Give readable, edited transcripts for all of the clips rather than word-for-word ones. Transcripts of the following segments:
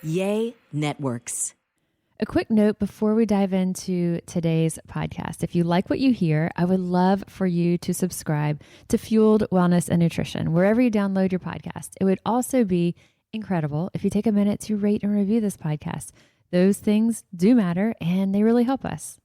Yay Networks. A quick note before we dive into today's podcast. If you like what you hear, I would love for you to subscribe to Fueled Wellness and Nutrition, wherever you download your podcast. It would also be incredible if you take a minute to rate and review this podcast. Those things do matter and they really help us.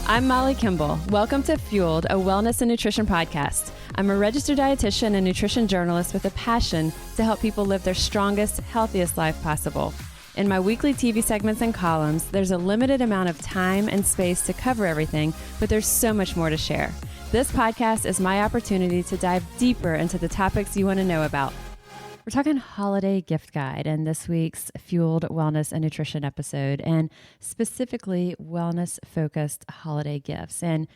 I'm Molly Kimball. Welcome to Fueled, a wellness and nutrition podcast. I'm a registered dietitian and nutrition journalist with a passion to help people live their strongest, healthiest life possible. In my weekly TV segments and columns, there's a limited amount of time and space to cover everything, but there's so much more to share. This podcast is my opportunity to dive deeper into the topics you want to know about. We're talking holiday gift guide in this week's Fueled Wellness and Nutrition episode, and specifically wellness-focused holiday gifts. And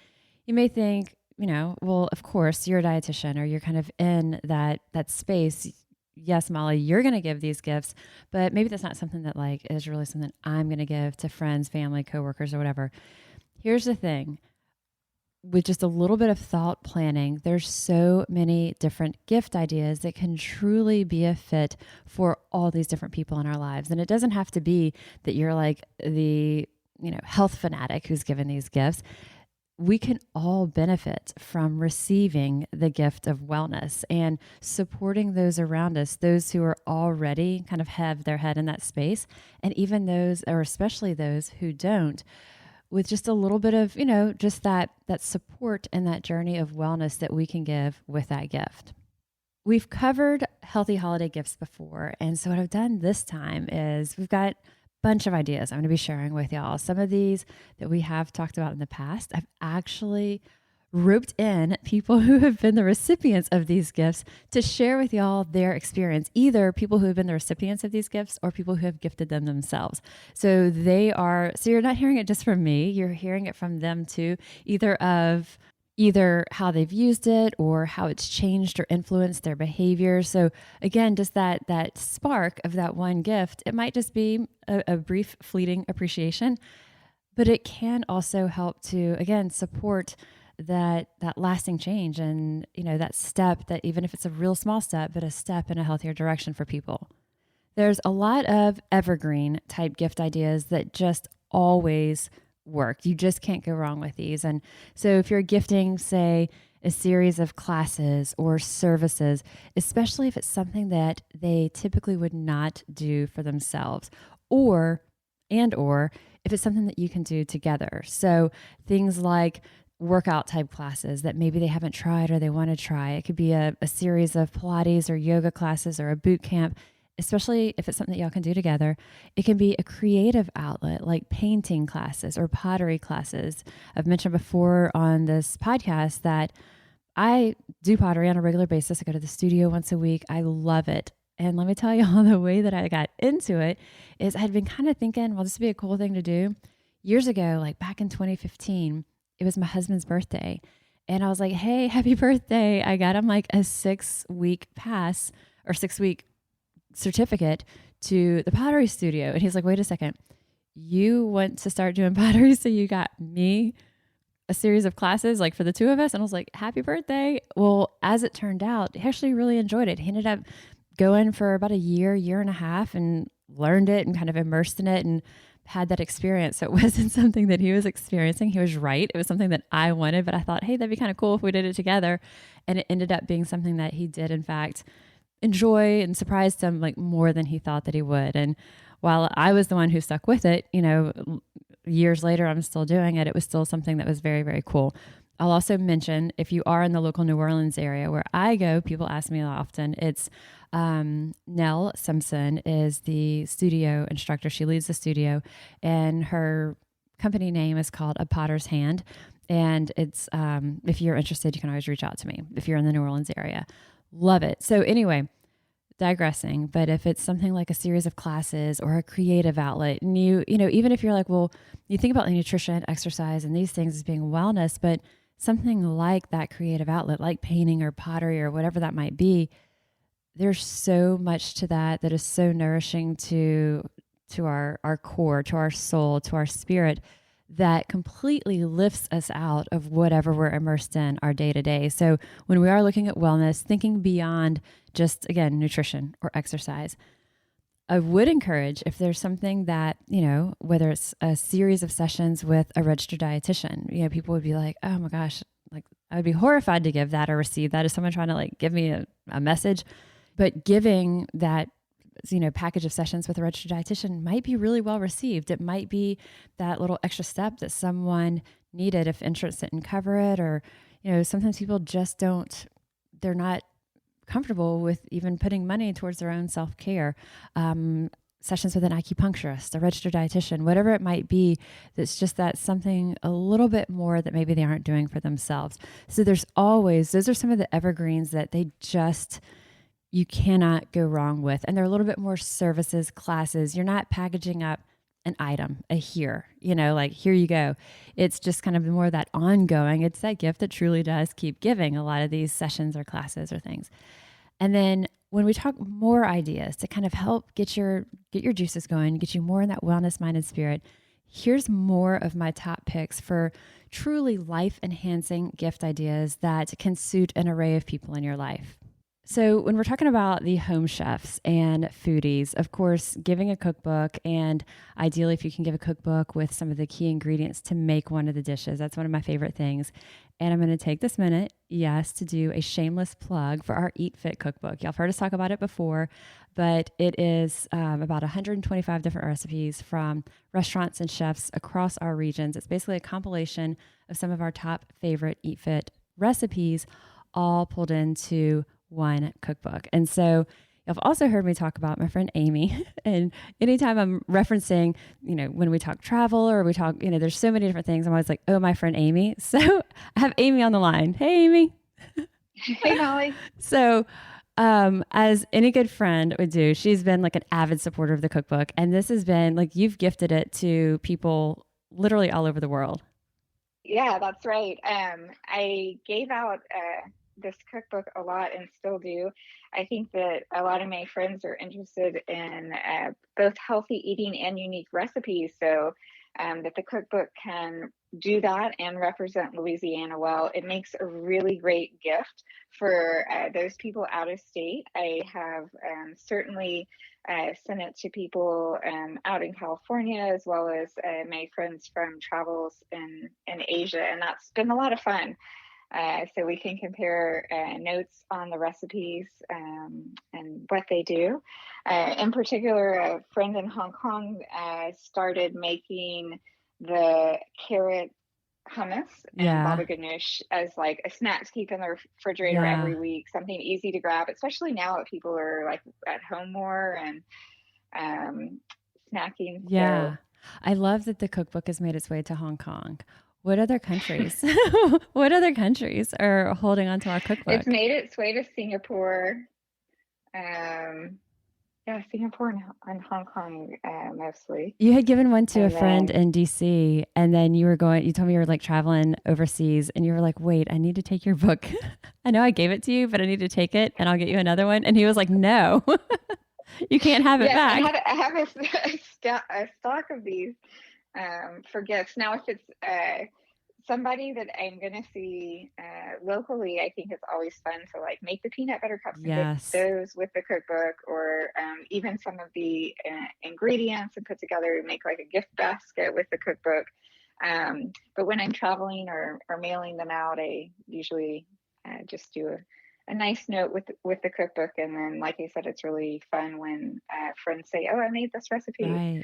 you may think, well, of course, you're a dietitian or you're kind of in that space. Yes, Molly, you're going to give these gifts, but maybe that's not something that is really something I'm going to give to friends, family, coworkers, or whatever. Here's the thing. With just a little bit of thought planning, there's so many different gift ideas that can truly be a fit for all these different people in our lives. And it doesn't have to be that you're like the, health fanatic who's given these gifts. We can all benefit from receiving the gift of wellness and supporting those around us, those who are already kind of have their head in that space, and even those, or especially those who don't, with just a little bit of, just that support and that journey of wellness that we can give with that gift. We've covered healthy holiday gifts before. And so what I've done this time is we've got a bunch of ideas I'm going to be sharing with y'all. Some of these that we have talked about in the past, I've actually roped in people who have been the recipients of these gifts to share with y'all their experience, either people who have been the recipients of these gifts or people who have gifted them themselves. So you're not hearing it just from me, you're hearing it from them too, either how they've used it or how it's changed or influenced their behavior. So again, just that spark of that one gift, it might just be a brief fleeting appreciation, but it can also help to, again, support that lasting change and, that step that, even if it's a real small step, but a step in a healthier direction for people. There's a lot of evergreen type gift ideas that just always work. You just can't go wrong with these. And so if you're gifting, say, a series of classes or services, especially if it's something that they typically would not do for themselves, or if it's something that you can do together. So things like workout type classes that maybe they haven't tried or they want to try. It could be a series of Pilates or yoga classes or a boot camp, especially if it's something that y'all can do together. It can be a creative outlet like painting classes or pottery classes. I've mentioned before on this podcast that I do pottery on a regular basis. I go to the studio once a week. I love it. And let me tell y'all, the way that I got into it is I'd been kind of thinking, well, this would be a cool thing to do. Years ago, like back in 2015, it was my husband's birthday. And I was like, hey, happy birthday. I got him like a 6-week pass or 6-week certificate to the pottery studio. And he's like, wait a second, you want to start doing pottery, so you got me a series of classes like for the two of us? And I was like, happy birthday. Well, as it turned out, he actually really enjoyed it. He ended up going for about a year and a half and learned it and kind of immersed in it and had that experience. So it wasn't something that he was experiencing. He was right. It was something that I wanted, but I thought, hey, that'd be kind of cool if we did it together. And it ended up being something that he did, in fact, enjoy, and surprised him like more than he thought that he would. And while I was the one who stuck with it, years later, I'm still doing it. It was still something that was very, very cool. I'll also mention, if you are in the local New Orleans area where I go, people ask me often, it's Nell Simpson is the studio instructor. She leads the studio, and her company name is called A Potter's Hand. And it's, if you're interested, you can always reach out to me if you're in the New Orleans area. Love it. So anyway, digressing, but if it's something like a series of classes or a creative outlet, and even if you're like, well, you think about like nutrition, exercise, and these things as being wellness, but something like that creative outlet, like painting or pottery or whatever that might be, there's so much to that is so nourishing to our core, to our soul, to our spirit, that completely lifts us out of whatever we're immersed in our day to day. So when we are looking at wellness, thinking beyond just, again, nutrition or exercise, I would encourage, if there's something that, whether it's a series of sessions with a registered dietitian, people would be like, oh my gosh, like I would be horrified to give that or receive that as someone trying to like give me a message. But giving that, package of sessions with a registered dietitian might be really well received. It might be that little extra step that someone needed if insurance didn't cover it, or, sometimes people just they're not comfortable with even putting money towards their own self-care. Sessions with an acupuncturist, a registered dietitian, whatever it might be, that's just that something a little bit more that maybe they aren't doing for themselves. So those are some of the evergreens that you cannot go wrong with. And they're a little bit more services, classes. You're not packaging up an item, here you go. It's just kind of more that ongoing. It's that gift that truly does keep giving, a lot of these sessions or classes or things. And then when we talk more ideas to kind of help get your juices going, get you more in that wellness minded spirit, here's more of my top picks for truly life enhancing gift ideas that can suit an array of people in your life. So when we're talking about the home chefs and foodies, of course, giving a cookbook, and ideally if you can give a cookbook with some of the key ingredients to make one of the dishes, that's one of my favorite things. And I'm going to take this minute, to do a shameless plug for our Eat Fit cookbook. Y'all have heard us talk about it before, but it is about 125 different recipes from restaurants and chefs across our regions. It's basically a compilation of some of our top favorite Eat Fit recipes, all pulled into one cookbook. And so you've also heard me talk about my friend Amy. And anytime I'm referencing, when we talk travel or we talk, there's so many different things, I'm always like, oh, my friend Amy. So I have Amy on the line. Hey, Amy. Hey, Molly. So as any good friend would do, she's been like an avid supporter of the cookbook. And this has been like, you've gifted it to people literally all over the world. Yeah, that's right. I gave out this cookbook a lot and still do. I think that a lot of my friends are interested in both healthy eating and unique recipes. So that the cookbook can do that and represent Louisiana well. It makes a really great gift for those people out of state. I have certainly sent it to people out in California, as well as my friends from travels in Asia, and that's been a lot of fun. So we can compare notes on the recipes and what they do. In particular, a friend in Hong Kong started making the carrot hummus and baba ganoush as like a snack to keep in the refrigerator every week, something easy to grab, especially now that people are like at home more and snacking. Yeah. So, I love that the cookbook has made its way to Hong Kong. What other countries? What other countries are holding onto our cookbook? It's made its way to Singapore. Singapore and Hong Kong mostly. You had given one to a friend in DC, and then you told me you were like traveling overseas, and you were like, wait, I need to take your book. I know I gave it to you, but I need to take it and I'll get you another one. And he was like, no, you can't have it back. I have a stock of these for gifts. Now, if it's somebody that I'm going to see locally, I think it's always fun to like make the peanut butter cups and get those with the cookbook, or even some of the ingredients and put together, make like a gift basket with the cookbook. But when I'm traveling or mailing them out, I usually just do a nice note with the cookbook. And then, like I said, it's really fun when friends say, oh, I made this recipe. Right.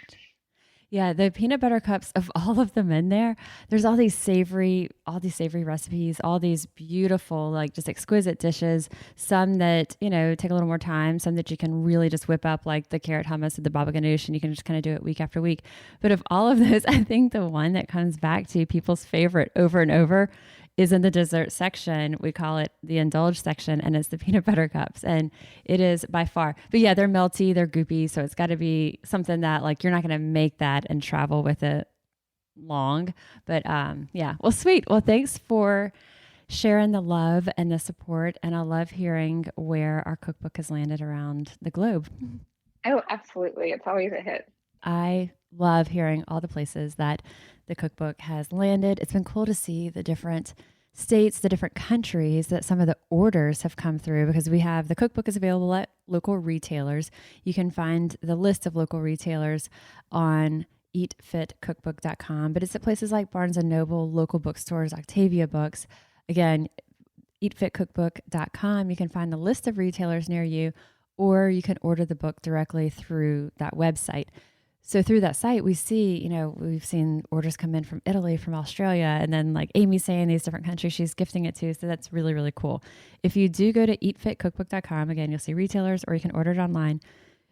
Yeah, the peanut butter cups, of all of them in there, there's all these savory recipes, all these beautiful, like just exquisite dishes, some that, take a little more time, some that you can really just whip up, like the carrot hummus or the baba ganoush, and you can just kind of do it week after week. But of all of those, I think the one that comes back to people's favorite over and over is in the dessert section. We call it the indulge section, and it's the peanut butter cups. And it is by far, but yeah, they're melty, they're goopy. So it's got to be something that like, you're not going to make that and travel with it long. But well, sweet. Well, thanks for sharing the love and the support. And I love hearing where our cookbook has landed around the globe. Oh, absolutely. It's always a hit. I love hearing all the places that the cookbook has landed. It's been cool to see the different states, the different countries that some of the orders have come through, because we have the cookbook is available at local retailers. You can find the list of local retailers on eatfitcookbook.com, but it's at places like Barnes & Noble, local bookstores, Octavia Books. Again, eatfitcookbook.com. You can find the list of retailers near you, or you can order the book directly through that website. So through that site, we see, we've seen orders come in from Italy, from Australia, and then like Amy's saying these different countries she's gifting it to. So that's really, really cool. If you do go to eatfitcookbook.com, again, you'll see retailers, or you can order it online.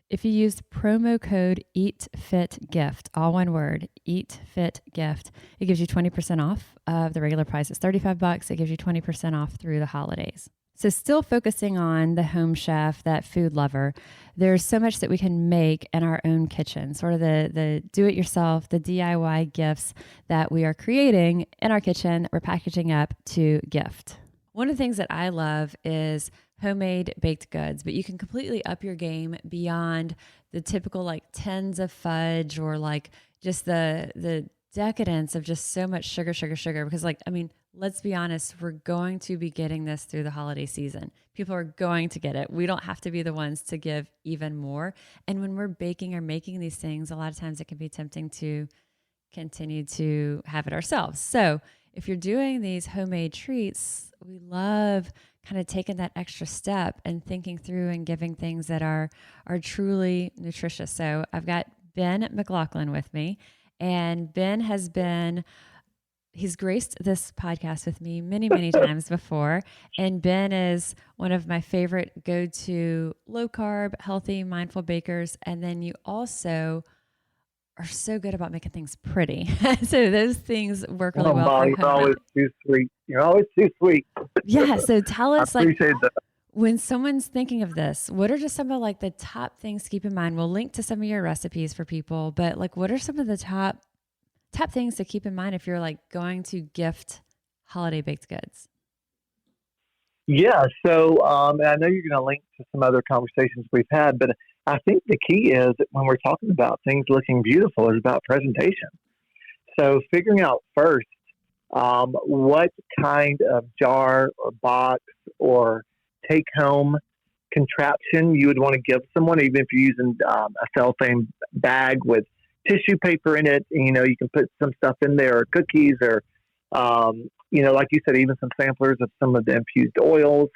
If you use promo code EATFITGIFT, all one word, EATFITGIFT, it gives you 20% off of the regular price. It's $35. It gives you 20% off through the holidays. So still focusing on the home chef, that food lover, there's so much that we can make in our own kitchen, sort of the do-it-yourself, the DIY gifts that we are creating in our kitchen that we're packaging up to gift. One of the things that I love is homemade baked goods, but you can completely up your game beyond the typical like tins of fudge, or like just the decadence of just so much sugar, because let's be honest, we're going to be getting this through the holiday season. People are going to get it. We don't have to be the ones to give even more. And when we're baking or making these things, a lot of times it can be tempting to continue to have it ourselves. So if you're doing these homemade treats, we love kind of taking that extra step and thinking through and giving things that are truly nutritious. So I've got Ben McLaughlin with me, and Ben he's graced this podcast with me many, many times before. And Ben is one of my favorite go-to low-carb, healthy, mindful bakers. And then you also are so good about making things pretty. So those things work really well. Molly, you're always too sweet. You're always too sweet. Yeah. So tell us, I appreciate that. When someone's thinking of this, what are just some of like the top things to keep in mind? We'll link to some of your recipes for people, but like, what are some of the top things to keep in mind if you're like going to gift holiday baked goods? Yeah. So, and I know you're going to link to some other conversations we've had, but I think the key is that when we're talking about things looking beautiful is about presentation. So figuring out first, what kind of jar or box or take home contraption you would want to give someone, even if you're using a cellophane bag with tissue paper in it. You can put some stuff in there, or cookies, or, like you said, even some samplers of some of the infused oils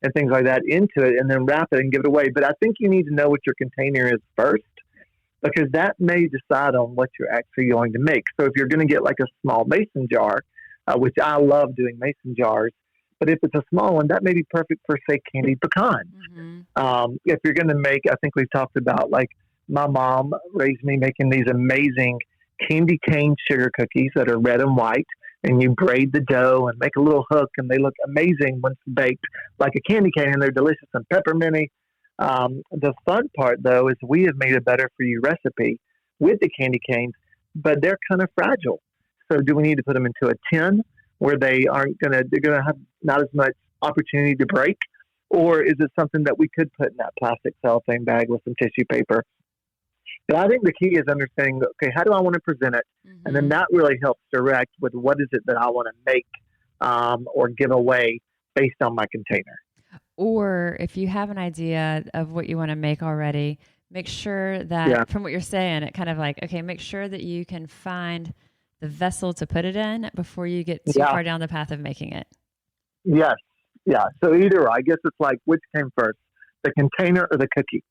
and things like that into it, and then wrap it and give it away. But I think you need to know what your container is first, because that may decide on what you're actually going to make. So if you're going to get like a small mason jar, which I love doing mason jars, but if it's a small one, that may be perfect for, say, candied pecan. Mm-hmm. If you're going to make, I think we've talked about, like, my mom raised me making these amazing candy cane sugar cookies that are red and white, and you braid the dough and make a little hook, and they look amazing once baked like a candy cane, and they're delicious and pepperminty. The fun part, though, is we have made a better for you recipe with the candy canes, but they're kind of fragile. So do we need to put them into a tin where they're going to have not as much opportunity to break? Or is it something that we could put in that plastic cellophane bag with some tissue paper? But I think the key is understanding, okay, how do I want to present it? Mm-hmm. And then that really helps direct with what is it that I want to make or give away based on my container. Or if you have an idea of what you want to make already, make sure that from what you're saying, it kind of like, okay, make sure that you can find the vessel to put it in before you get too far down the path of making it. Yes. Yeah. So either, I guess it's like, which came first, the container or the cookie?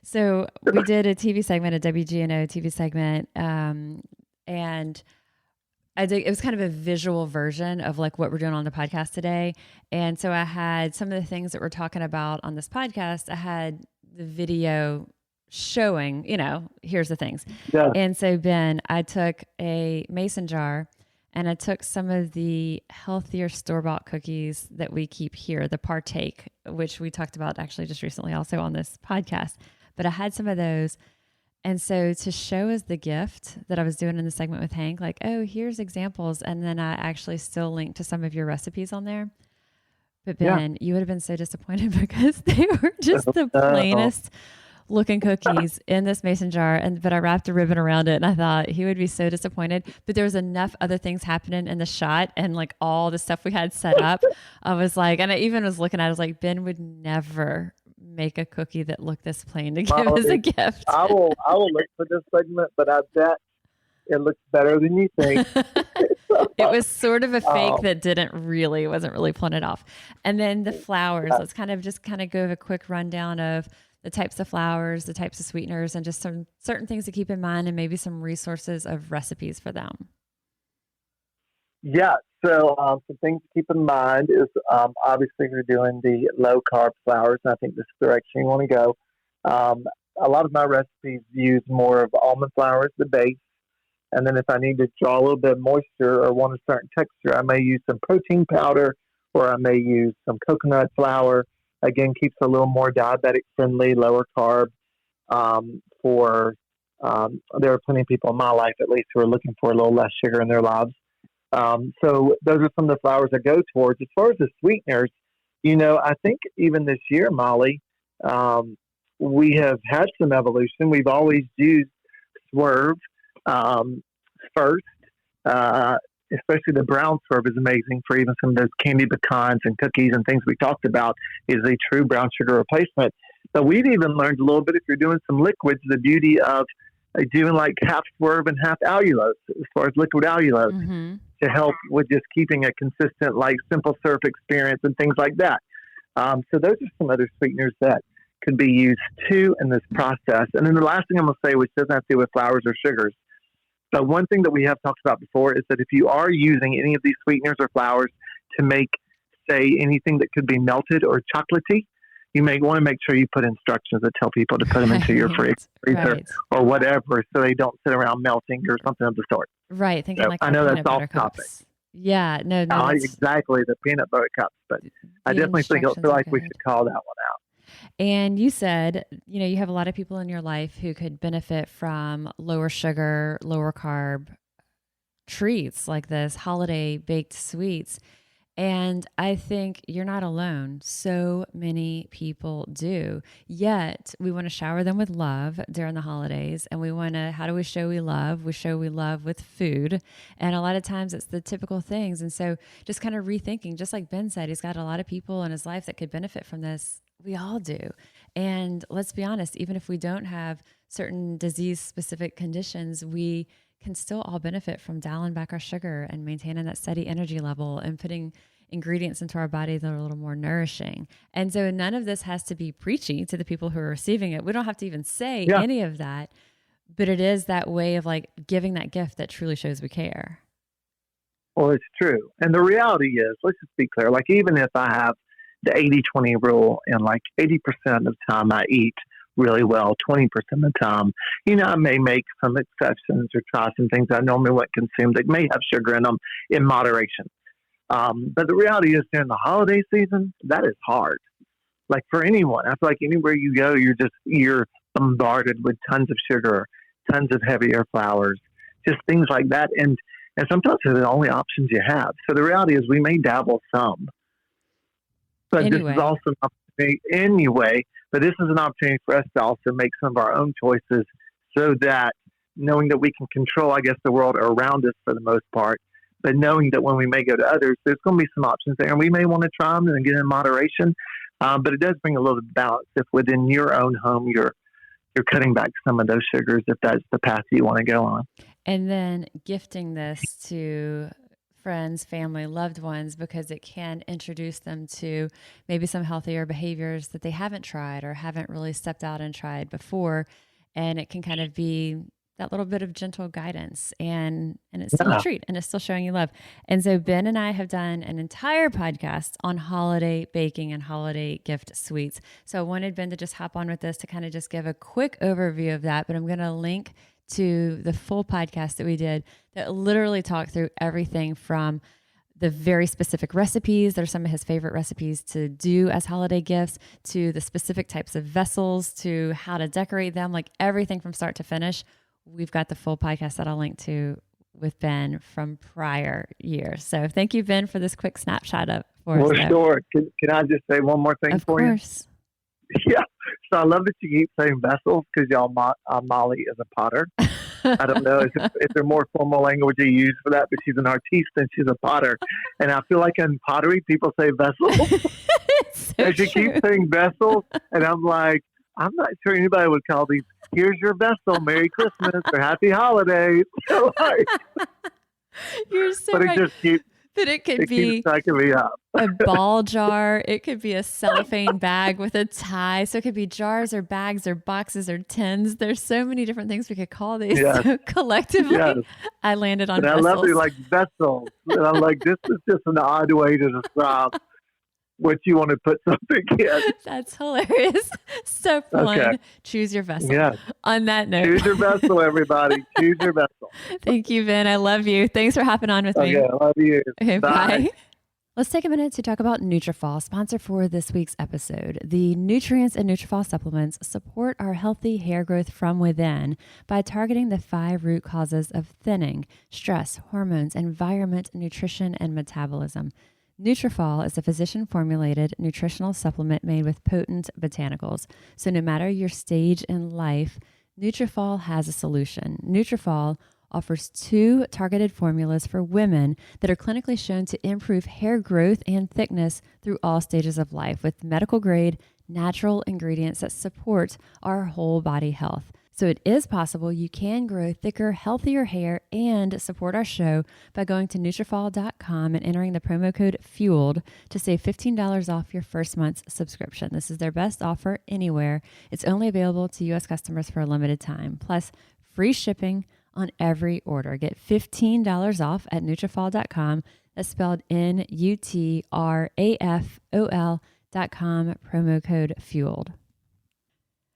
So we did a TV segment, a WGNO TV segment, and it was kind of a visual version of like what we're doing on the podcast today. And so I had some of the things that we're talking about on this podcast. I had the video showing, here's the things. Yeah. And so, Ben, I took a mason jar and I took some of the healthier store-bought cookies that we keep here, the Partake, which we talked about actually just recently also on this podcast. But I had some of those. And so to show as the gift that I was doing in the segment with Hank, like, oh, here's examples. And then I actually still linked to some of your recipes on there. But Ben, you would have been so disappointed because they were just the plainest looking cookies in this mason jar, but I wrapped a ribbon around it, and I thought he would be so disappointed. But there was enough other things happening in the shot, and like all the stuff we had set up, I was like, and I even was looking at it, I was like, Ben would never make a cookie that looked this plain to give as a gift. I will look for this segment, but I bet it looks better than you think. It was sort of a fake that wasn't really pulling it off. And then the flowers, let's kind of go over a quick rundown of the types of flowers, the types of sweeteners, and just some certain things to keep in mind, and maybe some resources of recipes for them. Yeah. So some things to keep in mind is obviously we're doing the low carb flowers, and I think this is the direction you want to go. A lot of my recipes use more of almond flour as the base. And then if I need to draw a little bit of moisture or want a certain texture, I may use some protein powder, or I may use some coconut flour. Again, keeps a little more diabetic friendly, lower carb. There are plenty of people in my life, at least, who are looking for a little less sugar in their lives. So those are some of the flowers I go towards. As far as the sweeteners, I think even this year, Molly, we have had some evolution. We've always used Swerve first, especially the brown Swerve is amazing for even some of those candy pecans and cookies and things we talked about, is a true brown sugar replacement. But we've even learned a little bit, if you're doing some liquids, the beauty of doing like half Swerve and half allulose, as far as liquid allulose, to help with just keeping a consistent, like, simple syrup experience and things like that. So those are some other sweeteners that could be used too in this process. And then the last thing I'm going to say, which doesn't have to do with flowers or sugars, but one thing that we have talked about before is that if you are using any of these sweeteners or flowers to make, say, anything that could be melted or chocolatey, you may want to make sure you put instructions that tell people to put them into your freezer or whatever, so they don't sit around melting or something of the sort. Right. Thinking so like I know that's off topic. Yeah. No. Exactly, the peanut butter cups. But I definitely feel like we should call that one out. And you said, you have a lot of people in your life who could benefit from lower sugar, lower carb treats like this, holiday baked sweets. And I think you're not alone. So many people do. Yet we want to shower them with love during the holidays. And how do we show we love? We show we love with food. And a lot of times it's the typical things. And so just kind of rethinking, just like Ben said, he's got a lot of people in his life that could benefit from this. We all do. And let's be honest, even if we don't have certain disease-specific conditions, we can still all benefit from dialing back our sugar and maintaining that steady energy level and putting ingredients into our body that are a little more nourishing. And so none of this has to be preachy to the people who are receiving it. We don't have to even say any of that, but it is that way of like giving that gift that truly shows we care. Well, it's true. And the reality is, let's just be clear, like even if I have the 80-20 rule and like 80% of the time I eat really well, 20% of the time, I may make some exceptions or try some things I normally wouldn't consume that may have sugar in them in moderation. But the reality is during the holiday season, that is hard. Like for anyone, I feel like anywhere you go, you're bombarded with tons of sugar, tons of heavier flours, just things like that. And sometimes they're the only options you have. So the reality is we may dabble some, but this is also an opportunity anyway. But this is an opportunity for us to also make some of our own choices, so that knowing that we can control, I guess, the world around us for the most part, but knowing that when we may go to others, there's going to be some options there, and we may want to try them and get in moderation. But it does bring a little balance if within your own home you're cutting back some of those sugars, if that's the path you want to go on. And then gifting this to friends, family, loved ones, because it can introduce them to maybe some healthier behaviors that they haven't tried or haven't really stepped out and tried before. And it can kind of be that little bit of gentle guidance, and it's still a treat, and it's still showing you love. And so Ben and I have done an entire podcast on holiday baking and holiday gift sweets. So I wanted Ben to just hop on with this to kind of just give a quick overview of that, but I'm going to link to the full podcast that we did that literally talked through everything from the very specific recipes that are some of his favorite recipes to do as holiday gifts, to the specific types of vessels, to how to decorate them, like everything from start to finish. We've got the full podcast that I'll link to with Ben from prior years. So thank you, Ben, for this quick snapshot for us. Well, sure. Can I just say one more thing for you? Of course. Yeah. So I love that you keep saying vessels because Molly is a potter. I don't know if there more formal language you use for that, but she's an artiste and she's a potter. And I feel like in pottery, people say vessels. So and she keeps saying vessels. And I'm like, I'm not sure anybody would call these, here's your vessel, Merry Christmas or Happy Holidays. So, like, You're so but right. it just keeps, But it could be keeps cracking me up. a ball jar. It could be a cellophane bag with a tie. So it could be jars or bags or boxes or tins. There's so many different things we could call these. Yes. So collectively, Yes. I landed on And I vessels. love it, like vessels. And I'm like, this is just an odd way to describe what you want to put something in. That's hilarious. So fun. Okay. Choose your vessel. Yeah. On that note, Choose your vessel, everybody. Choose your vessel. thank you, Ben. I love you. Thanks for hopping on with me. Okay, I love you. Okay, bye. Bye. Let's take a minute to talk about Nutrafol, sponsor for this week's episode. The nutrients in Nutrafol supplements support our healthy hair growth from within by targeting the 5 root causes of thinning, stress, hormones, environment, nutrition, and metabolism. Nutrafol is a physician-formulated nutritional supplement made with potent botanicals. So no matter your stage in life, Nutrafol has a solution. Nutrafol offers 2 targeted formulas for women that are clinically shown to improve hair growth and thickness through all stages of life with medical-grade, natural ingredients that support our whole body health. So it is possible you can grow thicker, healthier hair and support our show by going to Nutrafol.com and entering the promo code FUELED to save $15 off your first month's subscription. This is their best offer anywhere. It's only available to U.S. customers for a limited time. Plus, free shipping on every order. Get $15 off at Nutrafol.com. That's spelled Nutrafol.com, promo code FUELED.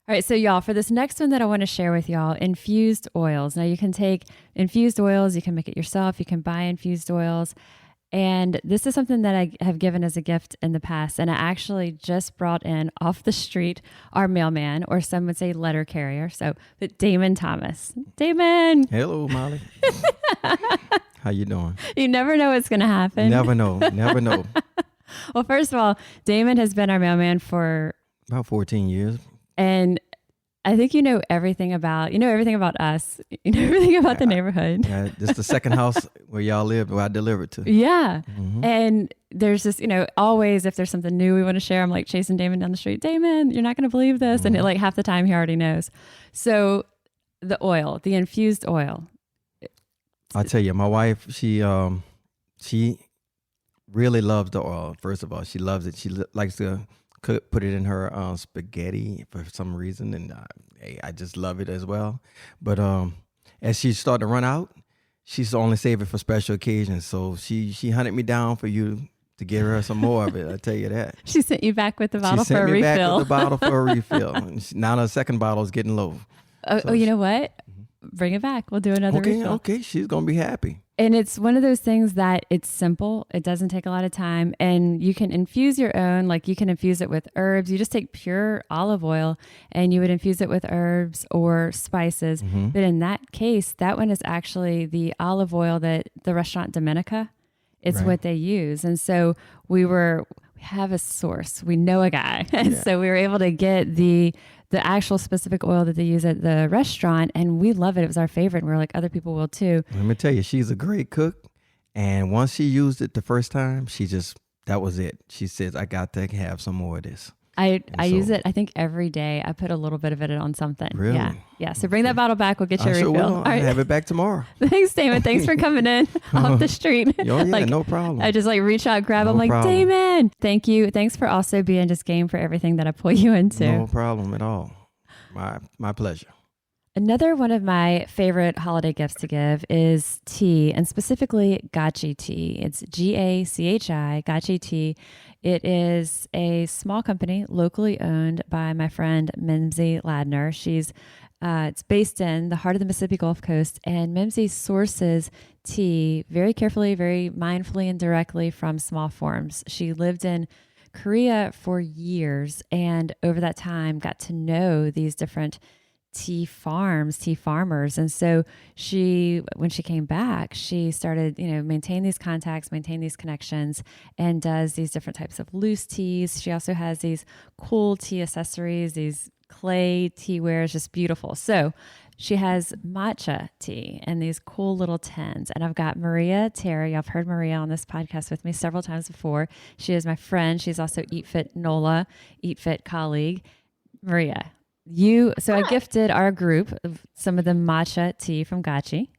All right, so y'all, for this next one that I want to share with y'all, infused oils. Now you can take infused oils, you can make it yourself, you can buy infused oils. And this is something that I have given as a gift in the past. And I actually just brought in off the street our mailman, or some would say letter carrier. So, but Damon Thomas. Damon. Hello, Molly. How you doing? You never know what's going to happen. Never know. Never know. Well, first of all, Damon has been our mailman for About 14 years. And I think you know everything about us. You know everything about the neighborhood. This is the second house where y'all live, where I delivered to. Yeah. Mhm. And there's just, always if there's something new we want to share, I'm like chasing Damon down the street. Damon, you're not going to believe this. And like half the time he already knows. So the oil, the infused oil. I tell you, my wife, she really loves the oil. First of all, she loves it. She likes to put it in her spaghetti for some reason, and I just love it as well. But as she started to run out, she's only save it for special occasions. So she hunted me down for you to give her some more of it. I tell you that. She sent you back with the bottle She for sent a me back refill. with the bottle for a refill. And now the second bottle is getting low. Oh, you know what? Bring it back. We'll do another refill. Okay, she's gonna be happy. And it's one of those things that it's simple. It doesn't take a lot of time, and you can infuse your own. Like you can infuse it with herbs. You just take pure olive oil and you would infuse it with herbs or spices. Mm-hmm. But in that case, that one is actually the olive oil that the restaurant Dominica, it's Right. what they use. And so we have a source. We know a guy. And Yeah. so we were able to get the actual specific oil that they use at the restaurant, and we love it. It was our favorite. And we're like, other people will too. Let me tell you, she's a great cook. And once she used it the first time, that was it. She says, I got to have some more of this. I so- use it, I think, every day. I put a little bit of it on something. Really? Yeah. Yeah. So bring that bottle back. We'll get you I a sure refill. will. All I'll right. have it back tomorrow. Thanks, Damon. Thanks for coming in off the street. Oh, yeah, Like, no problem. I just reach out, grab No him, like, problem. Damon. Thank you. Thanks for also being just game for everything that I pull you into. No problem at all. My pleasure. Another one of my favorite holiday gifts to give is tea, and specifically Gachi tea. It's Gachi, Gachi tea. It is a small company locally owned by my friend Mimsy Ladner. It's based in the heart of the Mississippi Gulf Coast, and Mimsy sources tea very carefully, very mindfully, and directly from small farms. She lived in Korea for years, and over that time got to know these different tea farmers. And so when she came back, she started, maintain these contacts, maintain these connections, and does these different types of loose teas. She also has these cool tea accessories, these clay teaware is just beautiful. So she has matcha tea in these cool little tins. And I've got Maria Terry. I've heard Maria on this podcast with me several times before. She is my friend. She's also Eat Fit NOLA, Eat Fit colleague. Maria, I gifted our group some of the matcha tea from Gachi.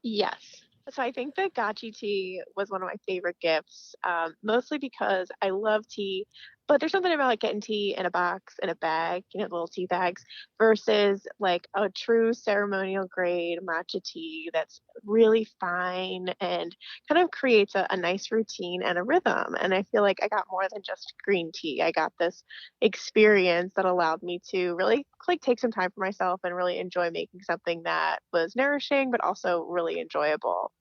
Yes. So I think the Gachi tea was one of my favorite gifts, mostly because I love tea, but there's something about like getting tea in a box, in a bag, the little tea bags, versus like a true ceremonial grade matcha tea that's really fine and kind of creates a nice routine and a rhythm. And I feel like I got more than just green tea. I got this experience that allowed me to really like take some time for myself and really enjoy making something that was nourishing, but also really enjoyable.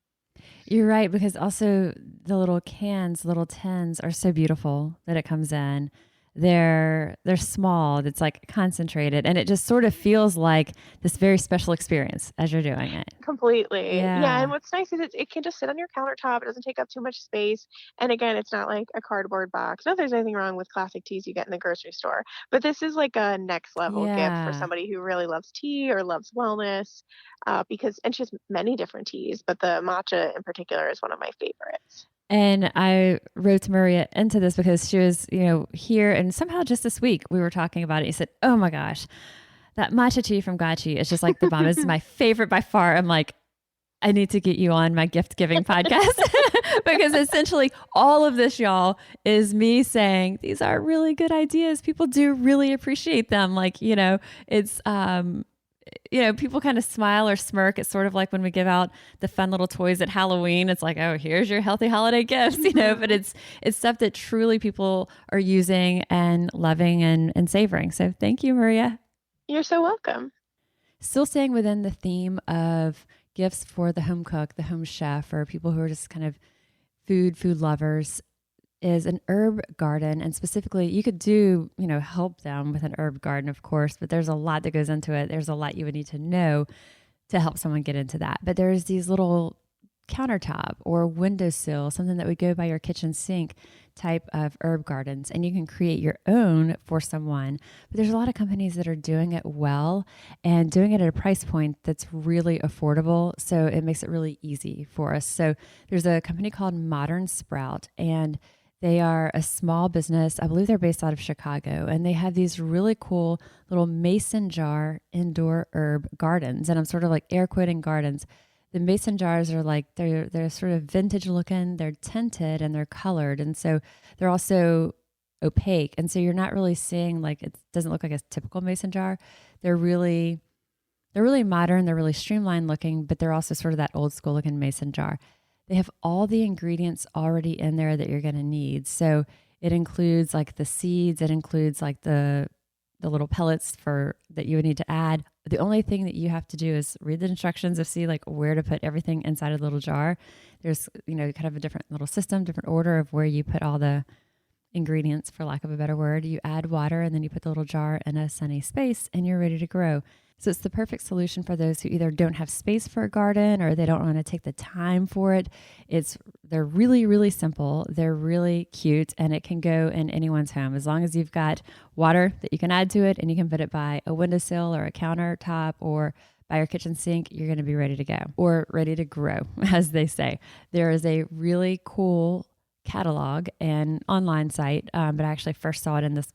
You're right, because also the little cans, little tins are so beautiful that it comes in. They're small, it's like concentrated, and it just sort of feels like this very special experience as you're doing it. Completely. Yeah. Yeah. And what's nice is it can just sit on your countertop. It doesn't take up too much space. And again, it's not like a cardboard box. Not that there's anything wrong with classic teas you get in the grocery store, but this is like a next level gift for somebody who really loves tea or loves wellness. And she has many different teas, but the matcha in particular is one of my favorites. And I wrote Maria into this because she was, here, and somehow just this week we were talking about it. You said, "Oh my gosh, that matcha tea from Gachi is just like the bomb. It's my favorite by far." I'm like, I need to get you on my gift giving podcast because essentially all of this, y'all, is me saying these are really good ideas. People do really appreciate them. Like, it's, people kind of smile or smirk. It's sort of like when we give out the fun little toys at Halloween. It's like, oh, here's your healthy holiday gifts, but it's stuff that truly people are using and loving and savoring. So thank you, Maria. You're so welcome. Still staying within the theme of gifts for the home cook, the home chef, or people who are just kind of food lovers, is an herb garden. And specifically, you could do, help them with an herb garden, of course, but there's a lot that goes into it. There's a lot you would need to know to help someone get into that. But there's these little countertop or windowsill, something that would go by your kitchen sink type of herb gardens, and you can create your own for someone. But there's a lot of companies that are doing it well and doing it at a price point that's really affordable. So it makes it really easy for us. So there's a company called Modern Sprout, and they are a small business. I believe they're based out of Chicago, and they have these really cool little mason jar indoor herb gardens. And I'm sort of like air quoting gardens. The mason jars are like, they're sort of vintage looking, they're tinted and they're colored. And so they're also opaque. And so you're not really seeing, like, it doesn't look like a typical mason jar. They're really modern. They're really streamlined looking, but they're also sort of that old school looking mason jar. They have all the ingredients already in there that you're going to need. So it includes like the seeds. It includes like the little pellets that you would need to add. The only thing that you have to do is read the instructions of see like where to put everything inside a little jar. There's, kind of a different little system, different order of where you put all the ingredients, for lack of a better word. You add water and then you put the little jar in a sunny space and you're ready to grow. So it's the perfect solution for those who either don't have space for a garden or they don't want to take the time for it. They're really, really simple. They're really cute, and it can go in anyone's home as long as you've got water that you can add to it and you can put it by a windowsill or a countertop or by your kitchen sink. You're going to be ready to go, or ready to grow, as they say. There is a really cool catalog and online site, but I actually first saw it in this,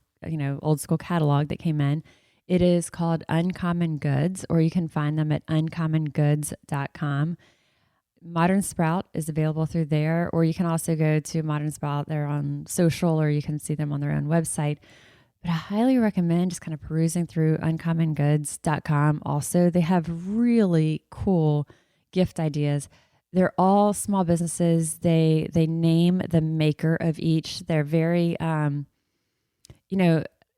old school catalog that came in. It is called Uncommon Goods, or you can find them at uncommongoods.com. Modern Sprout is available through there, or you can also go to Modern Sprout. They're on social, or you can see them on their own website. But I highly recommend just kind of perusing through uncommongoods.com. Also, they have really cool gift ideas. They're all small businesses. They name the maker of each. They're very,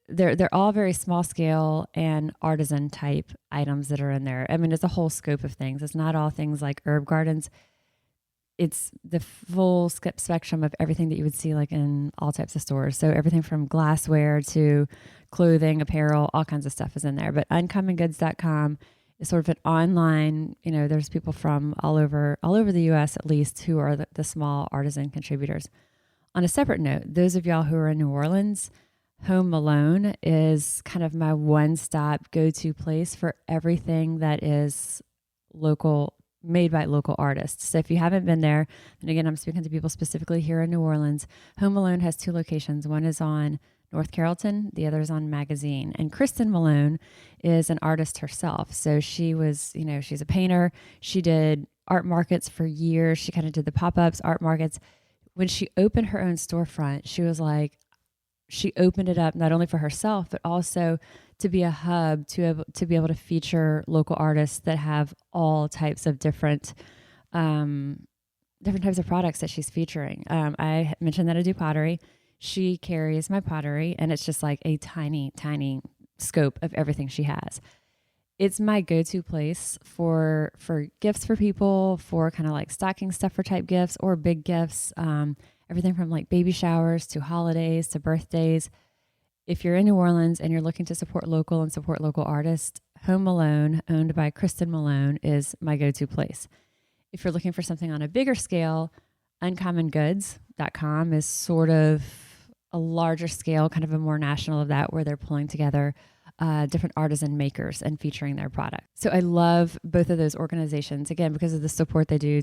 they're all very small scale and artisan type items that are in there. I mean, it's a whole scope of things. It's not all things like herb gardens. It's the full spectrum of everything that you would see like in all types of stores. So everything from glassware to clothing, apparel, all kinds of stuff is in there. But uncommongoods.com is sort of an online, there's people from all over the US at least who are the small artisan contributors. On a separate note, those of y'all who are in New Orleans, Home Malone is kind of my one-stop go-to place for everything that is local, made by local artists. So if you haven't been there, and again, I'm speaking to people specifically here in New Orleans, Home Malone has 2 locations. One is on North Carrollton, the other is on Magazine. And Kristen Malone is an artist herself. So she was, she's a painter. She did art markets for years. She kind of did the pop-ups, art markets. When she opened her own storefront, she was like, she opened it up not only for herself, but also to be a hub to be able to feature local artists that have all types of different types of products that she's featuring. I mentioned that I do pottery. She carries my pottery, and it's just like a tiny, tiny scope of everything she has. It's my go-to place for gifts for people, for kind of like stocking stuffer type gifts or big gifts. Everything from like baby showers to holidays to birthdays. If you're in New Orleans and you're looking to support local and support local artists, Home Malone, owned by Kristen Malone, is my go-to place. If you're looking for something on a bigger scale, uncommongoods.com is sort of a larger scale, kind of a more national of that, where they're pulling together different artisan makers and featuring their product. So I love both of those organizations, again, because of the support they do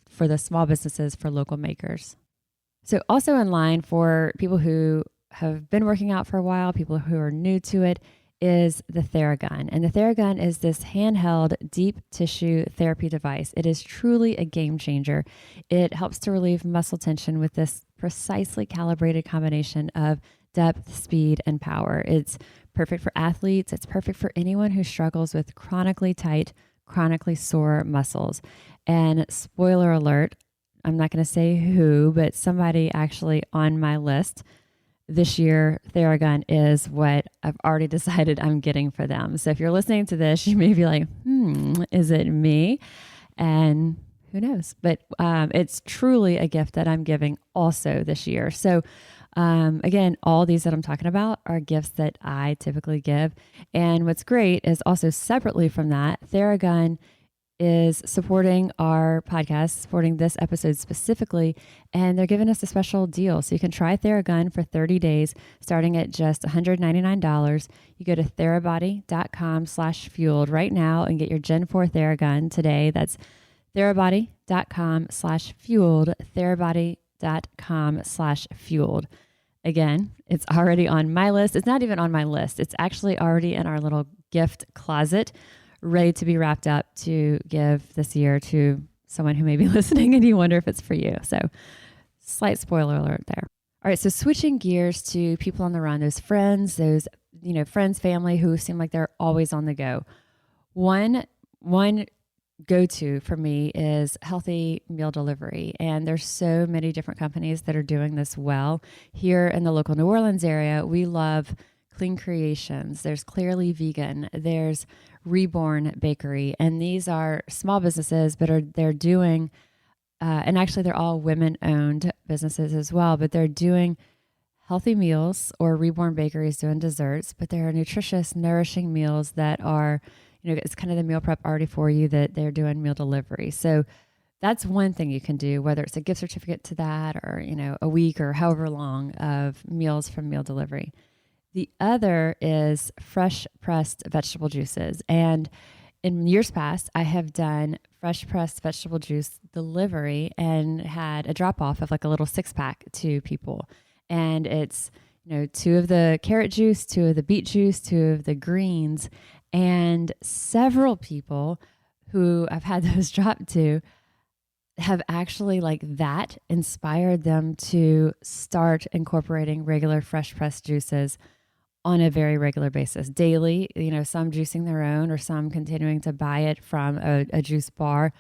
for the small businesses, for local makers. So also in line for people who have been working out for a while, people who are new to it, is the Theragun. And the Theragun is this handheld deep tissue therapy device. It is truly a game changer. It helps to relieve muscle tension with this precisely calibrated combination of depth, speed, and power. It's perfect for athletes. It's perfect for anyone who struggles with chronically tight, chronically sore muscles. And spoiler alert, I'm not going to say who, but somebody actually on my list this year, Theragun is what I've already decided I'm getting for them. So if you're listening to this, you may be like, is it me? And who knows? But it's truly a gift that I'm giving also this year. So again, all these that I'm talking about are gifts that I typically give. And what's great is also separately from that, Theragun is supporting our podcast, supporting this episode specifically, and they're giving us a special deal. So you can try Theragun for 30 days, starting at just $199. You go to therabody.com/fueled right now and get your Gen 4 Theragun today. That's therabody.com/fueled, therabody.com/fueled. Again, it's already on my list. It's not even on my list. It's actually already in our little gift closet, ready to be wrapped up to give this year to someone who may be listening and you wonder if it's for you. So slight spoiler alert there. All right. So switching gears to people on the run, those friends, family who seem like they're always on the go. One go-to for me is healthy meal delivery. And there's so many different companies that are doing this well. Here in the local New Orleans area, we love Clean Creations. There's Clearly Vegan. There's Reborn Bakery. And these are small businesses, but they're doing, and actually they're all women-owned businesses as well, but they're doing healthy meals, or Reborn Bakery is doing desserts, but they're nutritious, nourishing meals that are, it's kind of the meal prep already for you, that they're doing meal delivery. So that's one thing you can do, whether it's a gift certificate to that or, a week or however long of meals from meal delivery. The other is fresh pressed vegetable juices. And in years past, I have done fresh pressed vegetable juice delivery and had a drop off of like a little 6-pack to people. And it's, 2 of the carrot juice, 2 of the beet juice, 2 of the greens. And several people who I've had those dropped to have actually that inspired them to start incorporating regular fresh pressed juices on a very regular basis, daily, some juicing their own or some continuing to buy it from a juice bar,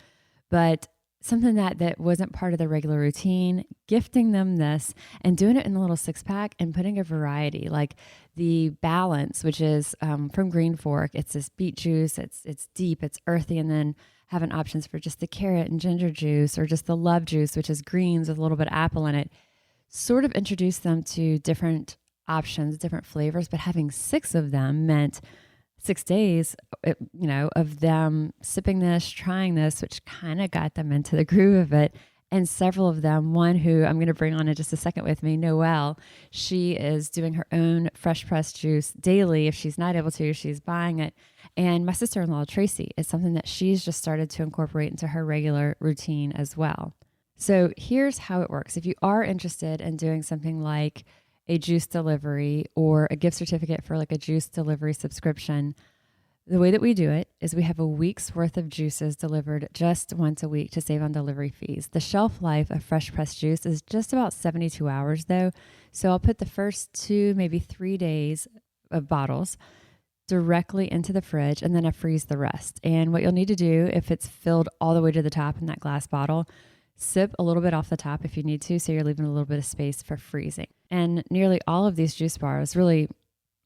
but something that wasn't part of the regular routine, gifting them this and doing it in a little 6-pack and putting a variety, like the Balance, which is from Green Fork. It's this beet juice. It's deep, it's earthy, and then having options for just the carrot and ginger juice, or just the Love juice, which is greens with a little bit of apple in it. Sort of introduce them to different options, different flavors, but having 6 of them meant 6 days, of them sipping this, trying this, which kind of got them into the groove of it. And several of them, one who I'm going to bring on in just a second with me, Noelle, she is doing her own fresh pressed juice daily. If she's not able to, she's buying it. And my sister-in-law, Tracy, is something that she's just started to incorporate into her regular routine as well. So here's how it works. If you are interested in doing something like a juice delivery or a gift certificate for like a juice delivery subscription, the way that we do it is we have a week's worth of juices delivered just once a week to save on delivery fees. The shelf life of fresh pressed juice is just about 72 hours though. So I'll put the first 2, maybe 3 days of bottles directly into the fridge and then I freeze the rest. And what you'll need to do if it's filled all the way to the top in that glass bottle, sip a little bit off the top if you need to. So you're leaving a little bit of space for freezing. And nearly all of these juice bars, really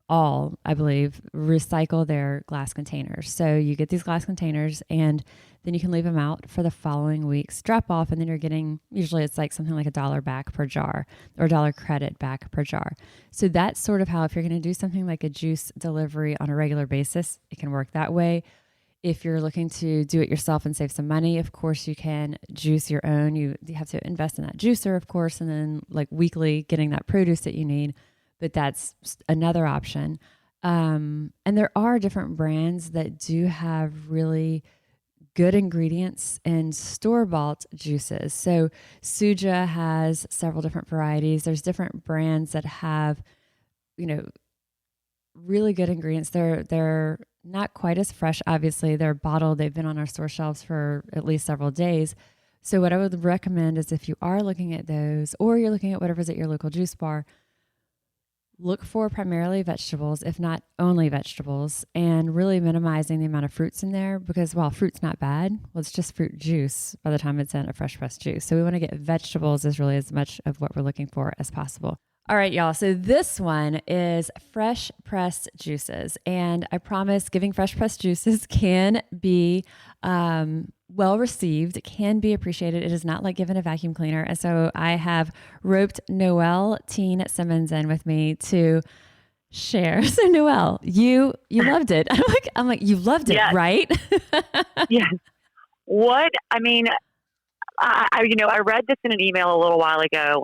all, I believe, recycle their glass containers. So you get these glass containers and then you can leave them out for the following week's drop off. And then you're getting, usually it's like something like $1 back per jar or $1 credit back per jar. So that's sort of how, if you're going to do something like a juice delivery on a regular basis, it can work that way. If you're looking to do it yourself and save some money, of course, you can juice your own. You have to invest in that juicer, of course, and then like weekly getting that produce that you need. But that's another option. And there are different brands that do have really good ingredients and store-bought juices. So Suja has several different varieties. There's different brands that have, really good ingredients. They're not quite as fresh, obviously. They're bottled. They've been on our store shelves for at least several days. So what I would recommend is if you are looking at those or you're looking at whatever's at your local juice bar, look for primarily vegetables, if not only vegetables, and really minimizing the amount of fruits in there because while fruit's not bad, well, it's just fruit juice by the time it's in a fresh pressed juice. So we want to get vegetables as really as much of what we're looking for as possible. All right, y'all. So this one is fresh pressed juices. And I promise giving fresh pressed juices can be well received, can be appreciated. It is not like giving a vacuum cleaner. And so I have roped Noelle Teen Simmons in with me to share. So Noelle, you loved it. I'm like, you loved it, yes. Right? Yes. I read this in an email a little while ago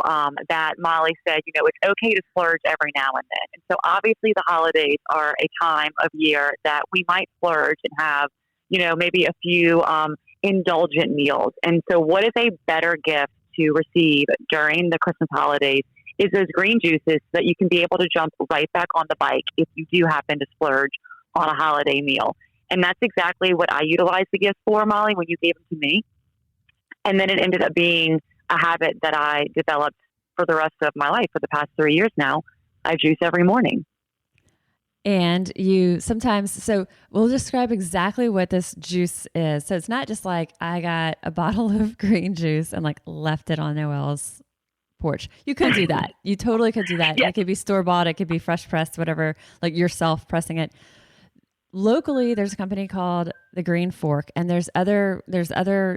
that Molly said, it's okay to splurge every now and then. And so obviously the holidays are a time of year that we might splurge and have, maybe a few indulgent meals. And so what is a better gift to receive during the Christmas holidays is those green juices so that you can be able to jump right back on the bike if you do happen to splurge on a holiday meal. And that's exactly what I utilized the gifts for, Molly, when you gave them to me. And then it ended up being a habit that I developed for the rest of my life. For the past 3 years now, I juice every morning. And you sometimes, so we'll describe exactly what this juice is. So it's not just like I got a bottle of green juice and like left it on Noelle's porch. You could do that. You totally could do that. Yeah. It could be store-bought. It could be fresh pressed, whatever, like yourself pressing it. Locally, there's a company called The Green Fork, and there's other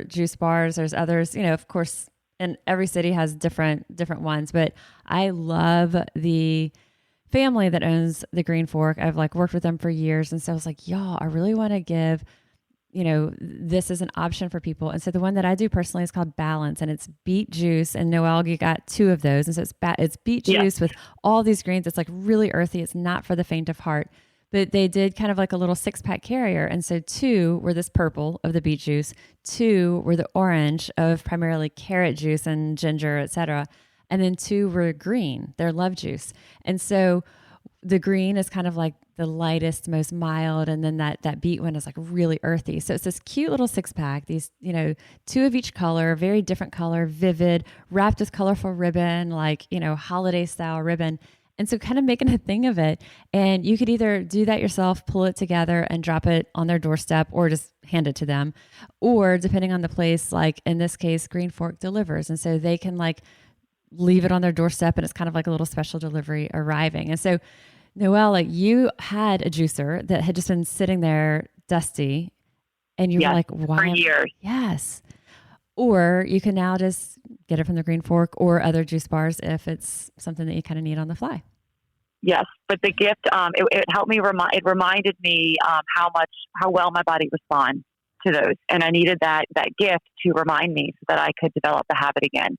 juice bars. There's others, of course, and every city has different ones. But I love the family that owns The Green Fork. I've worked with them for years, and so I was like, y'all, I really want to give, this is an option for people. And so the one that I do personally is called Balance, and it's beet juice. And Noelle, you got 2 of those, and so it's beet juice with all these greens. It's really earthy. It's not for the faint of heart. But they did kind of like a little 6-pack carrier. And so 2 were this purple of the beet juice. 2 were the orange of primarily carrot juice and ginger, etc. And then 2 were green, their love juice. And so the green is kind of like the lightest, most mild. And then that beet one is like really earthy. So it's this cute little 6-pack, these, 2 of each color, very different color, vivid, wrapped with colorful ribbon, holiday style ribbon. And so kind of making a thing of it. And you could either do that yourself, pull it together and drop it on their doorstep or just hand it to them. Or depending on the place, like in this case, Green Fork delivers. And so they can leave it on their doorstep and it's kind of like a little special delivery arriving. And so Noelle, you had a juicer that had just been sitting there dusty and you were like, why? For years. Yes. Or you can now just get it from the Green Fork or other juice bars if it's something that you kind of need on the fly. Yes, but the gift, it helped me. It reminded me how well my body responds to those, and I needed that gift to remind me so that I could develop the habit again.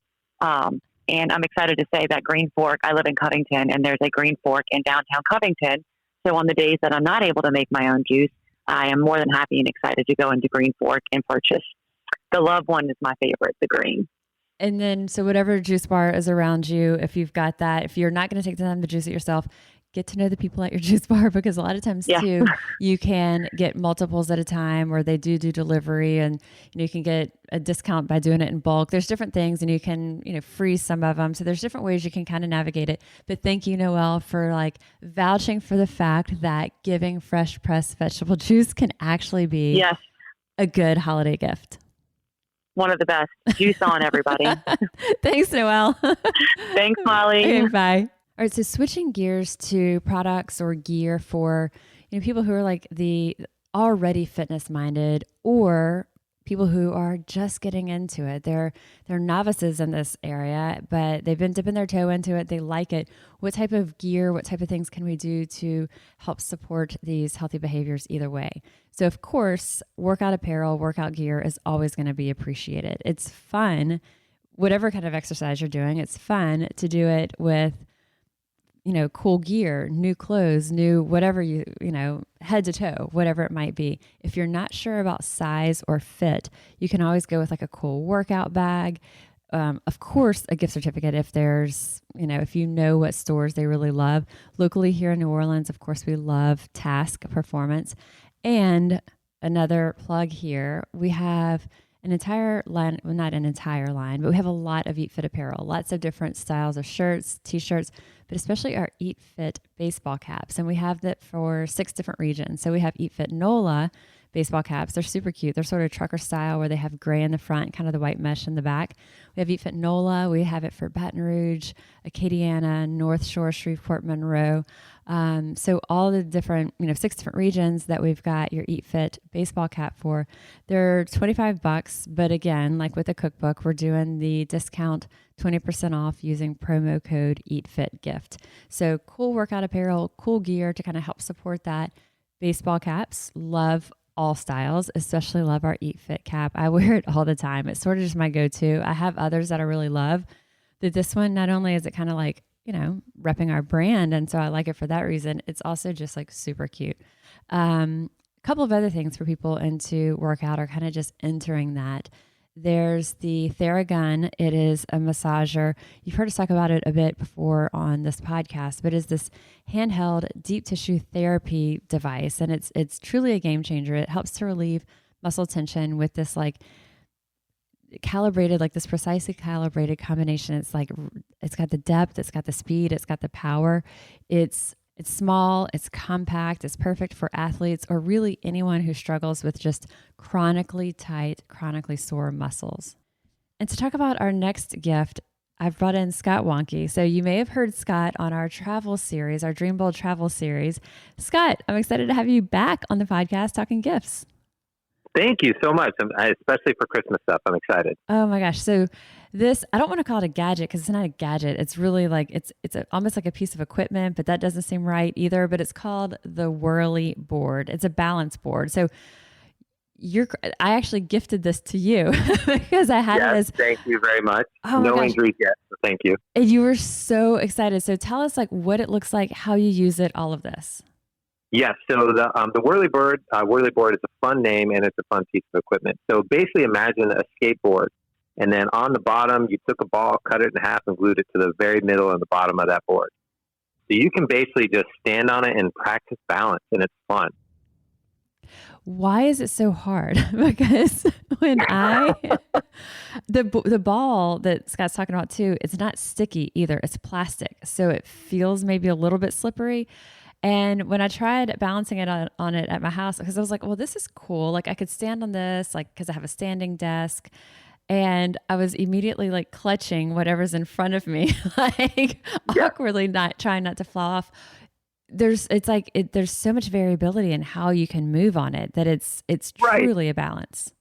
And I'm excited to say that Green Fork, I live in Covington, and there's a Green Fork in downtown Covington. So on the days that I'm not able to make my own juice, I am more than happy and excited to go into Green Fork and purchase. The Love one is my favorite, the green. And then, so whatever juice bar is around you, if you've got that, if you're not going to take the time to juice it yourself, get to know the people at your juice bar, because a lot of times too, you can get multiples at a time, or they do delivery, and you can get a discount by doing it in bulk. There's different things, and you can, freeze some of them. So there's different ways you can kind of navigate it. But thank you, Noelle, for vouching for the fact that giving fresh pressed vegetable juice can actually be a good holiday gift. One of the best. Juice on, everybody. Thanks, Noelle. Thanks, Molly. Okay, bye. All right, so switching gears to products or gear for people who are the already fitness minded, or people who are just getting into it. They're novices in this area, but they've been dipping their toe into it. They like it. What type of gear, what type of things can we do to help support these healthy behaviors either way? So of course, workout apparel, workout gear is always going to be appreciated. It's fun, whatever kind of exercise you're doing, it's fun to do it with cool gear, new clothes, new whatever head to toe, whatever it might be. If you're not sure about size or fit, you can always go with a cool workout bag. Of course, a gift certificate if there's, if you know what stores they really love. Locally here in New Orleans, of course, we love Task Performance. And another plug here, we have an entire line, well, not an entire line, but we have a lot of Eat Fit apparel, lots of different styles of shirts, t-shirts, but especially our Eat Fit baseball caps. And we have that for 6 different regions. So we have Eat Fit NOLA baseball caps. They're super cute. They're sort of trucker style where they have gray in the front, kind of the white mesh in the back. We have Eat Fit NOLA. We have it for Baton Rouge, Acadiana, North Shore, Shreveport, Monroe. So all the different, 6 different regions that we've got your Eat Fit baseball cap for, they're $25. But again, like with the cookbook, we're doing the discount 20% off using promo code EATFITGIFT. So cool workout apparel, cool gear to kind of help support that. Baseball caps, love all styles, especially love our Eat Fit cap. I wear it all the time. It's sort of just my go-to. I have others that I really love. But this one, not only is it kind of repping our brand, and so I like it for that reason, it's also just super cute. A couple of other things for people into workout are kind of just entering that. There's the Theragun. It is a massager. You've heard us talk about it a bit before on this podcast, but it's this handheld deep tissue therapy device, and it's truly a game changer. It helps to relieve muscle tension with this calibrated, this precisely calibrated combination. It's got the depth, it's got the speed, it's got the power. It's small, it's compact, it's perfect for athletes or really anyone who struggles with just chronically tight, chronically sore muscles. And to talk about our next gift, I've brought in Scott Wonke. So you may have heard Scott on our travel series, our Dream Bold travel series. Scott, I'm excited to have you back on the podcast talking gifts. Thank you so much, especially for Christmas stuff. I'm excited. Oh my gosh. So this, I don't want to call it a gadget because it's not a gadget. It's really almost like a piece of equipment, but that doesn't seem right either. But it's called the Whirly Board. It's a balance board. So I actually gifted this to you because I had it as. Thank you very much. Oh no injuries yet, so thank you. And you were so excited. So tell us what it looks like, how you use it, all of this. Yes, so the Whirly Board is a fun name and it's a fun piece of equipment. So basically imagine a skateboard, and then on the bottom you took a ball, cut it in half and glued it to the very middle and the bottom of that board. So you can basically just stand on it and practice balance, and it's fun. Why is it so hard? Because when the ball that Scott's talking about too, it's not sticky either. It's plastic. So it feels maybe a little bit slippery. And when I tried balancing it on it at my house, because I was like, well, this is cool. I could stand on this, because I have a standing desk. And I was immediately clutching whatever's in front of me, awkwardly trying not to fall off. There's so much variability in how you can move on it that it's truly a balance.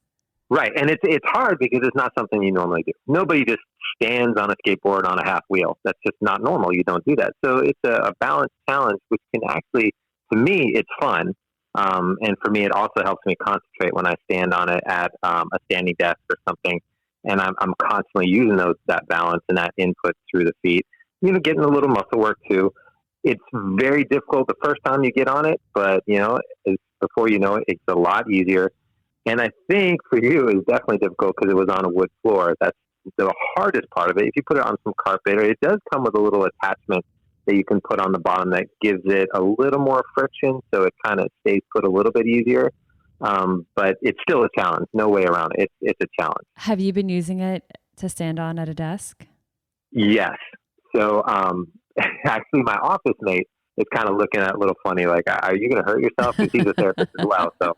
Right. And it's hard because it's not something you normally do. Nobody just stands on a skateboard on a half wheel. That's just not normal. You don't do that. So it's a balance challenge, which can actually, to me, it's fun. And for me, it also helps me concentrate when I stand on it at a standing desk or something. And I'm constantly using that balance and that input through the feet, getting a little muscle work too. It's very difficult the first time you get on it, but before you know it, it's a lot easier. And I think for you, it's definitely difficult because it was on a wood floor. That's the hardest part of it. If you put it on some carpet, it does come with a little attachment that you can put on the bottom that gives it a little more friction, so it kind of stays put a little bit easier. But it's still a challenge. No way around it. It's a challenge. Have you been using it to stand on at a desk? Yes. So actually, my office mate is kind of looking at it a little funny, like, are you going to hurt yourself? Because he's a therapist as well. So,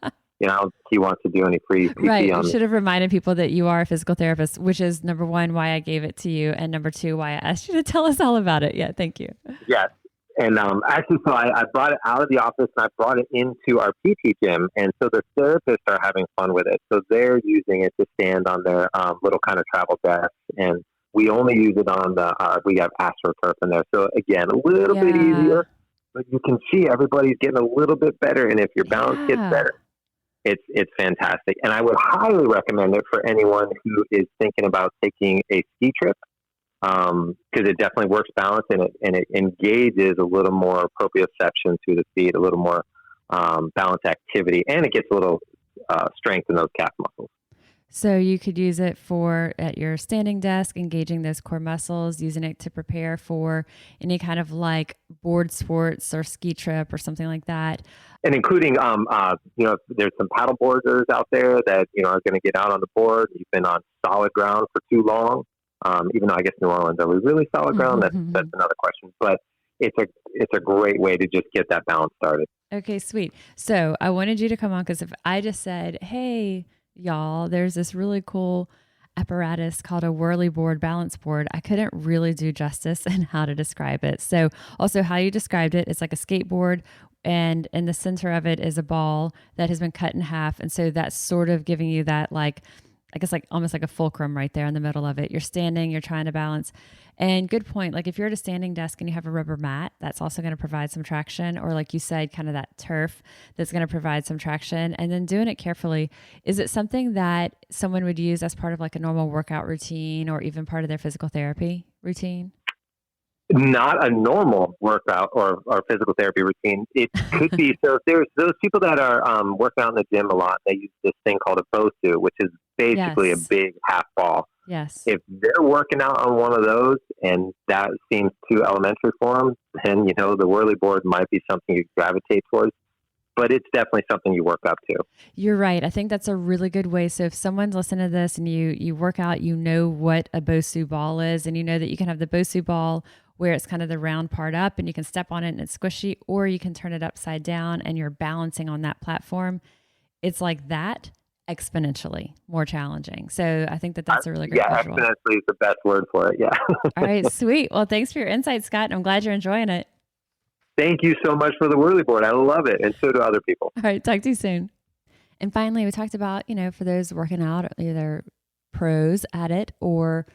he wants to do any free PT right. on You should have reminded people that you are a physical therapist, which is number one, why I gave it to you. And number two, why I asked you to tell us all about it. Yeah. Thank you. Yes. And actually, so I brought it out of the office and I brought it into our PT gym. And so the therapists are having fun with it. So they're using it to stand on their little kind of travel desk. And we only use it on we have AstroTurf in there. So again, a little bit easier, but you can see everybody's getting a little bit better. And if your balance gets better, it's fantastic. And I would highly recommend it for anyone who is thinking about taking a ski trip. Because it definitely works balance and it engages a little more proprioception to the feet, a little more balance activity, and it gets a little strength in those calf muscles. So you could use it at your standing desk, engaging those core muscles, using it to prepare for any kind of like board sports or ski trip or something like that. And including, there's some paddle boarders out there that, are going to get out on the board. You've been on solid ground for too long. Even though I guess New Orleans, are we really solid ground? That's another question. But it's a great way to just get that balance started. Okay, sweet. So I wanted you to come on because if I just said, hey, y'all, there's this really cool apparatus called a whirly board balance board, I couldn't really do justice in how to describe it. So also how you described it, it's like a skateboard and in the center of it is a ball that has been cut in half. And so that's sort of giving you that like, I guess like almost like a fulcrum right there in the middle of it. You're standing, you're trying to balance. And good point. Like if you're at a standing desk and you have a rubber mat, that's also going to provide some traction. Or like you said, kind of that turf that's going to provide some traction. And then doing it carefully. Is it something that someone would use as part of like a normal workout routine or even part of their physical therapy routine? Not a normal workout or physical therapy routine. It could be. So there's those people that are working out in the gym a lot. They use this thing called a BOSU, which is basically a big half ball. Yes. If they're working out on one of those and that seems too elementary for them, then, the whirly board might be something you gravitate towards. But it's definitely something you work up to. You're right. I think that's a really good way. So if someone's listening to this and you work out, you know what a BOSU ball is, and you know that you can have the BOSU ball where it's kind of the round part up and you can step on it and it's squishy, or you can turn it upside down and you're balancing on that platform. It's like that exponentially more challenging. So I think that's a really great visual. Exponentially is the best word for it. Yeah. All right, sweet. Well, thanks for your insight, Scott. And I'm glad you're enjoying it. Thank you so much for the whirly board. I love it. And so do other people. All right. Talk to you soon. And finally, we talked about, for those working out, either pros at it or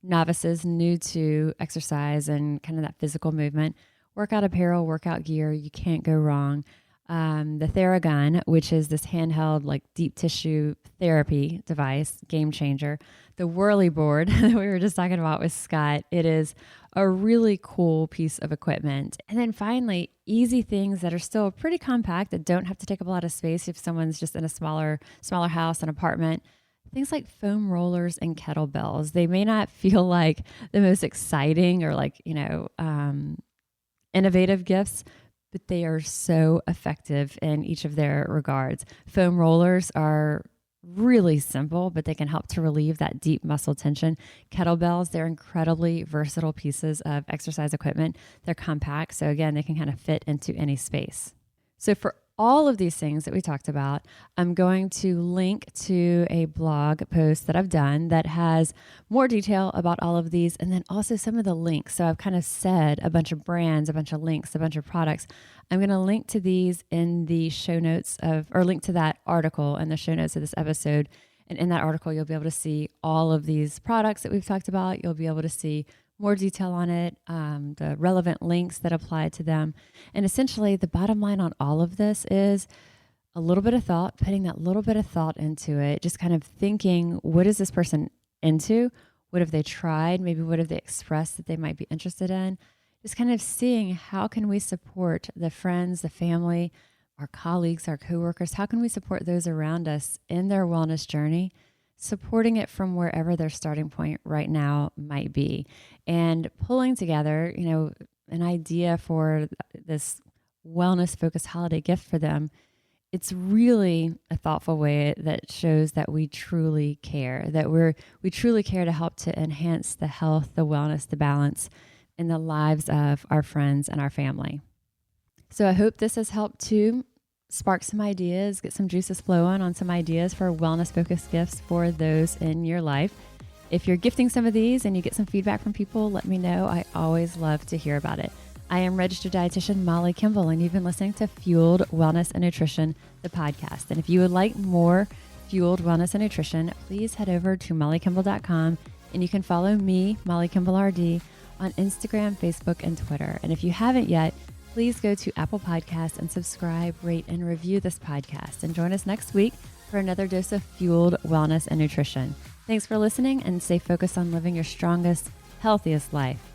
novices new to exercise and kind of that physical movement, workout apparel, workout gear, you can't go wrong. The Theragun, which is this handheld like deep tissue therapy device, game changer. The whirly board that we were just talking about with Scott, it is a really cool piece of equipment. And then finally, easy things that are still pretty compact that don't have to take up a lot of space if someone's just in a smaller house, an apartment. Things like foam rollers and kettlebells. They may not feel like the most exciting or like, innovative gifts, but they are so effective in each of their regards. Foam rollers are really simple, but they can help to relieve that deep muscle tension. Kettlebells, they're incredibly versatile pieces of exercise equipment. They're compact, so again, they can kind of fit into any space. So for all of these things that we talked about, I'm going to link to a blog post that I've done that has more detail about all of these, and then also some of the links. So I've kind of said a bunch of brands, a bunch of links, a bunch of products. I'm going to link to these in the show notes or link to that article in the show notes of this episode. And in that article, you'll be able to see all of these products that we've talked about. You'll be able to see more detail on it, the relevant links that apply to them. And essentially, the bottom line on all of this is a little bit of thought, putting that little bit of thought into it, just kind of thinking, what is this person into? What have they tried? Maybe what have they expressed that they might be interested in? Just kind of seeing how can we support the friends, the family, our colleagues, our coworkers? How can we support those around us in their wellness journey, supporting it from wherever their starting point right now might be, and pulling together, an idea for this wellness focused holiday gift for them. It's really a thoughtful way that shows that we truly care, that we truly care to help to enhance the health, the wellness, the balance in the lives of our friends and our family. So I hope this has helped to spark some ideas, get some juices flowing on some ideas for wellness-focused gifts for those in your life. If you're gifting some of these and you get some feedback from people, let me know. I always love to hear about it. I am registered dietitian Molly Kimball, and you've been listening to Fueled Wellness and Nutrition, the podcast. And if you would like more Fueled Wellness and Nutrition, please head over to mollykimball.com, and you can follow me, Molly Kimball RD, on Instagram, Facebook, and Twitter. And if you haven't yet, please go to Apple Podcasts and subscribe, rate, and review this podcast. And join us next week for another dose of Fueled Wellness and Nutrition. Thanks for listening, and stay focused on living your strongest, healthiest life.